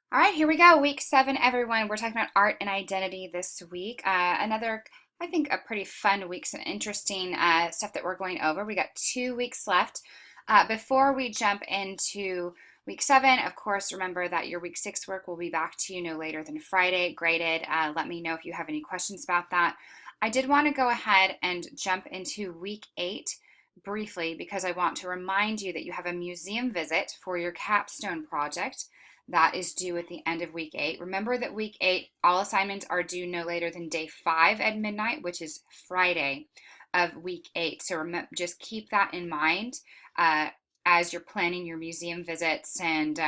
All right, here we go. Week 7, everyone. We're talking about art and identity this week. Another, I think, a pretty fun week, some interesting stuff that we're going over. We got 2 weeks left. Before we jump into week 7, of course, remember that your week 6 work will be back to you no later than Friday, graded. Let me know if you have any questions about that. I did want to go ahead and jump into week 8 briefly because I want to remind you that you have a museum visit for your capstone project that is due at the end of week 8. Remember that week 8, all assignments are due no later than day 5 at midnight, which is Friday of week 8. So just keep that in mind as you're planning your museum visits and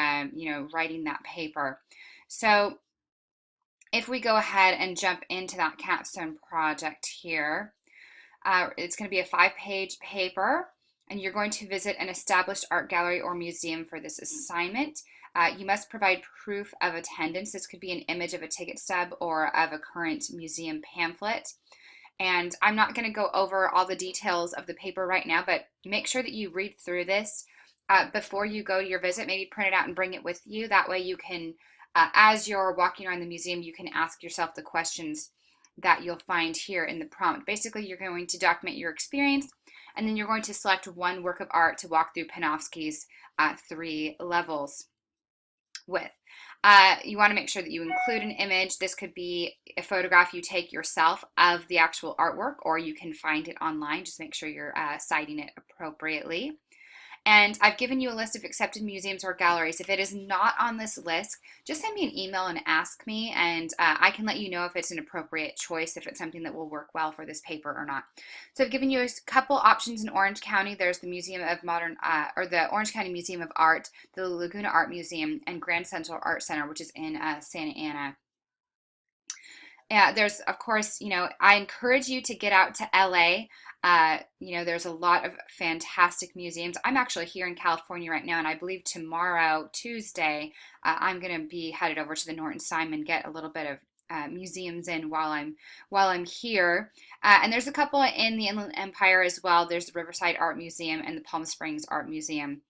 writing that paper. So if we go ahead and jump into that capstone project here, it's going to be a 5-page paper, and you're going to visit an established art gallery or museum for this assignment. You must provide proof of attendance. This could be an image of a ticket stub or of a current museum pamphlet. And I'm not going to go over all the details of the paper right now, but make sure that you read through this before you go to your visit. Maybe print it out and bring it with you. That way you can, as you're walking around the museum, you can ask yourself the questions that you'll find here in the prompt. Basically, you're going to document your experience, and then you're going to select one work of art to walk through Panofsky's 3 levels with. You want to make sure that you include an image. This could be a photograph you take yourself of the actual artwork, or you can find it online. Just make sure you're citing it appropriately. And I've given you a list of accepted museums or galleries. If it is not on this list, just send me an email and ask me, and I can let you know if it's an appropriate choice, if it's something that will work well for this paper or not. So I've given you a couple options in Orange County. There's the Museum of Modern, or the Orange County Museum of Art, the Laguna Art Museum, and Grand Central Art Center, which is in Santa Ana. Yeah, there's, of course, I encourage you to get out to LA. There's a lot of fantastic museums. I'm actually here in California right now, and I believe tomorrow, Tuesday, I'm going to be headed over to the Norton Simon, get a little bit of museums in while I'm here. And there's a couple in the Inland Empire as well. There's the Riverside Art Museum and the Palm Springs Art Museum.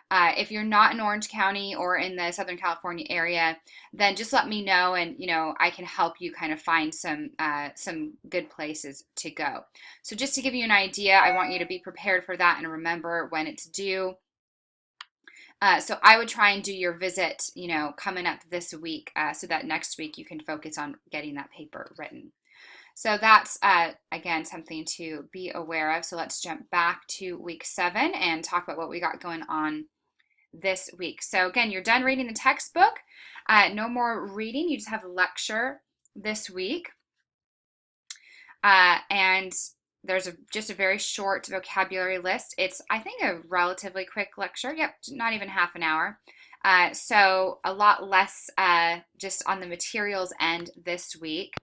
If you're not in Orange County or in the Southern California area, then just let me know, and I can help you kind of find some good places to go. So just to give you an idea, I want you to be prepared for that and remember when it's due. So I would try and do your visit, coming up this week, so that next week you can focus on getting that paper written. So that's, again, something to be aware of. So let's jump back to week 7 and talk about what we got going on this week. So again, you're done reading the textbook. No more reading. You just have a lecture this week. And there's just a very short vocabulary list. It's, I think, a relatively quick lecture. Yep, not even half an hour. So a lot less just on the materials end this week.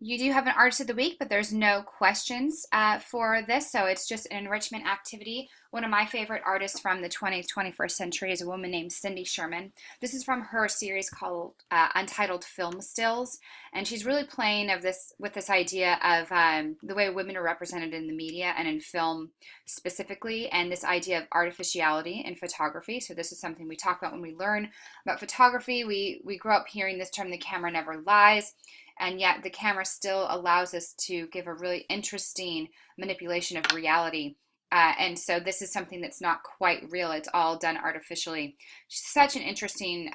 You do have an Artist of the Week, but there's no questions for this, so it's just an enrichment activity. One of my favorite artists from the 20th, 21st century is a woman named Cindy Sherman. This is from her series called Untitled Film Stills, and she's really playing with this idea of the way women are represented in the media and in film specifically, and this idea of artificiality in photography. So this is something we talk about when we learn about photography. We grow up hearing this term, the camera never lies. And yet the camera still allows us to give a really interesting manipulation of reality. And so this is something that's not quite real. It's all done artificially. She's such an interesting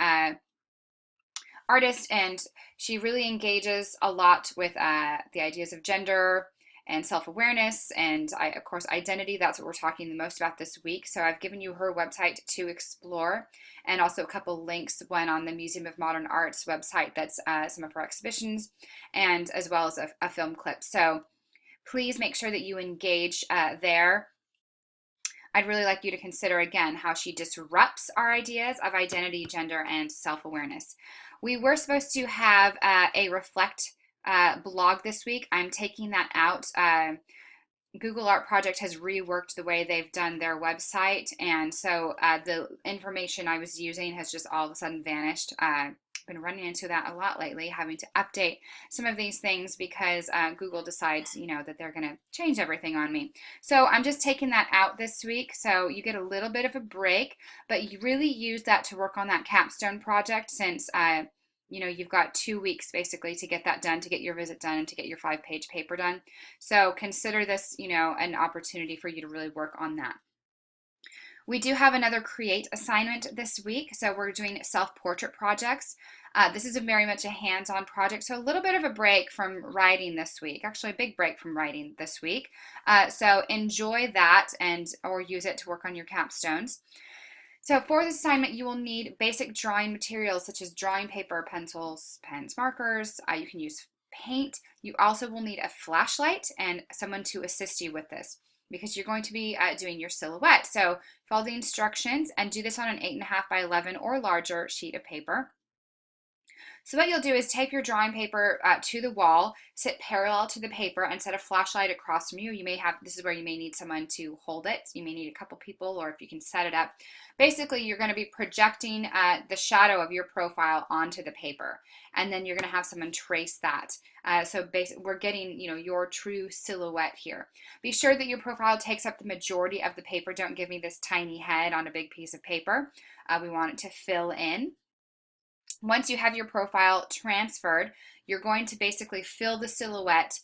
artist, and she really engages a lot with the ideas of gender and self-awareness and, of course, identity. That's what we're talking the most about this week. So I've given you her website to explore, and also a couple links, one on the Museum of Modern Art's website that's some of her exhibitions, and as well as a film clip. So please make sure that you engage there. I'd really like you to consider, again, how she disrupts our ideas of identity, gender, and self-awareness. We were supposed to have a Reflect blog this week. I'm taking that out. Google Art Project has reworked the way they've done their website, and so the information I was using has just all of a sudden vanished. I've been running into that a lot lately, having to update some of these things because Google decides, that they're going to change everything on me. So I'm just taking that out this week, so you get a little bit of a break, but you really use that to work on that capstone project since you've got 2 weeks basically to get that done, to get your visit done, and to get your 5-page paper done. So consider this, an opportunity for you to really work on that. We do have another create assignment this week. So we're doing self-portrait projects. This is very much a hands-on project, so a little bit of a break from writing this week. Actually, a big break from writing this week. So enjoy that or use it to work on your capstones. So for this assignment, you will need basic drawing materials such as drawing paper, pencils, pens, markers. You can use paint. You also will need a flashlight and someone to assist you with this because you're going to be doing your silhouette. So follow the instructions and do this on an 8.5 by 11 or larger sheet of paper. So what you'll do is tape your drawing paper to the wall, sit parallel to the paper, and set a flashlight across from you. This is where you may need someone to hold it. You may need a couple people, or if you can set it up. Basically, you're going to be projecting the shadow of your profile onto the paper, and then you're going to have someone trace that. So basically, we're getting, your true silhouette here. Be sure that your profile takes up the majority of the paper. Don't give me this tiny head on a big piece of paper. We want it to fill in. Once you have your profile transferred, you're going to basically fill the silhouette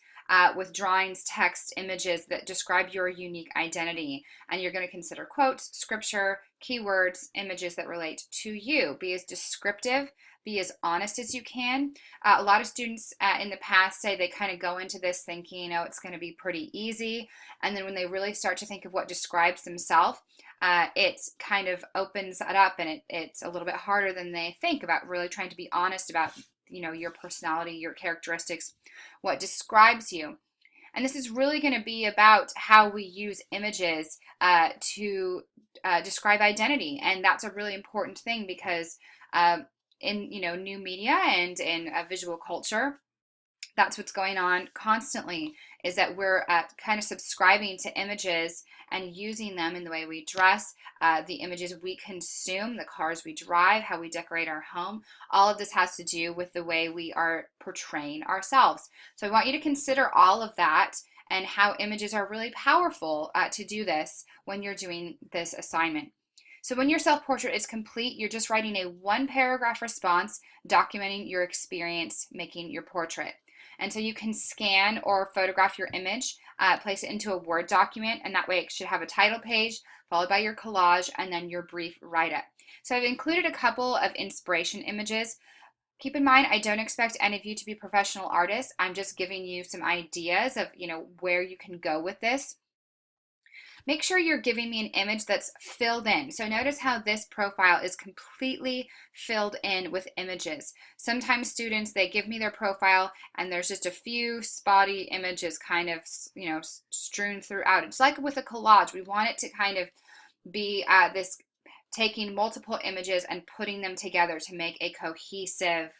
with drawings, text, images that describe your unique identity. And you're going to consider quotes, scripture, keywords, images that relate to you. Be as descriptive, be as honest as you can. A lot of students in the past say they kind of go into this thinking, it's going to be pretty easy. And then when they really start to think of what describes themselves, it kind of opens it up, and it's a little bit harder than they think about really trying to be honest about your personality, your characteristics, what describes you. And this is really going to be about how we use images to describe identity, and that's a really important thing because in new media and in visual culture, that's what's going on constantly, is that we're kind of subscribing to images and using them in the way we dress, the images we consume, the cars we drive, how we decorate our home. All of this has to do with the way we are portraying ourselves. So I want you to consider all of that and how images are really powerful to do this when you're doing this assignment. So when your self-portrait is complete, you're just writing a 1-paragraph response documenting your experience making your portrait. And so you can scan or photograph your image, place it into a Word document, and that way it should have a title page followed by your collage and then your brief write-up. So I've included a couple of inspiration images. Keep in mind, I don't expect any of you to be professional artists. I'm just giving you some ideas of, where you can go with this. Make sure you're giving me an image that's filled in. So notice how this profile is completely filled in with images. Sometimes students, they give me their profile and there's just a few spotty images kind of, strewn throughout. It's like with a collage. We want it to kind of be this taking multiple images and putting them together to make a cohesive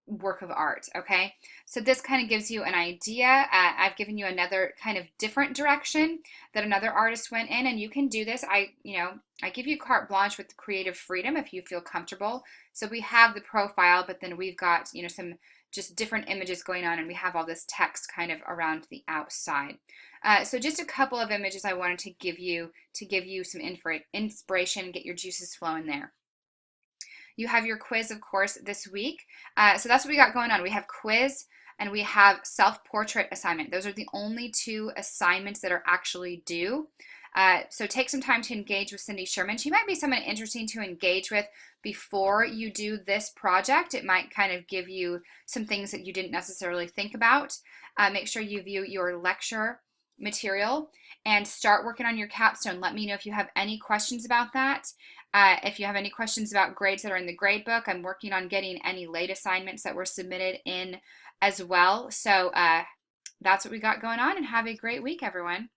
work of art. Okay, so this kind of gives you an idea. I've given you another kind of different direction that another artist went in, and you can do this. I give you carte blanche with creative freedom if you feel comfortable. So we have the profile, but then we've got some just different images going on, and we have all this text kind of around the outside. So just a couple of images I wanted to give you some inspiration, get your juices flowing there. You have your quiz, of course, this week. So that's what we got going on. We have quiz and we have self-portrait assignment. Those are the only 2 assignments that are actually due. So take some time to engage with Cindy Sherman. She might be someone interesting to engage with before you do this project. It might kind of give you some things that you didn't necessarily think about. Make sure you view your lecture material and start working on your capstone. Let me know if you have any questions about that. If you have any questions about grades that are in the grade book, I'm working on getting any late assignments that were submitted in as well. So that's what we got going on, and have a great week, everyone.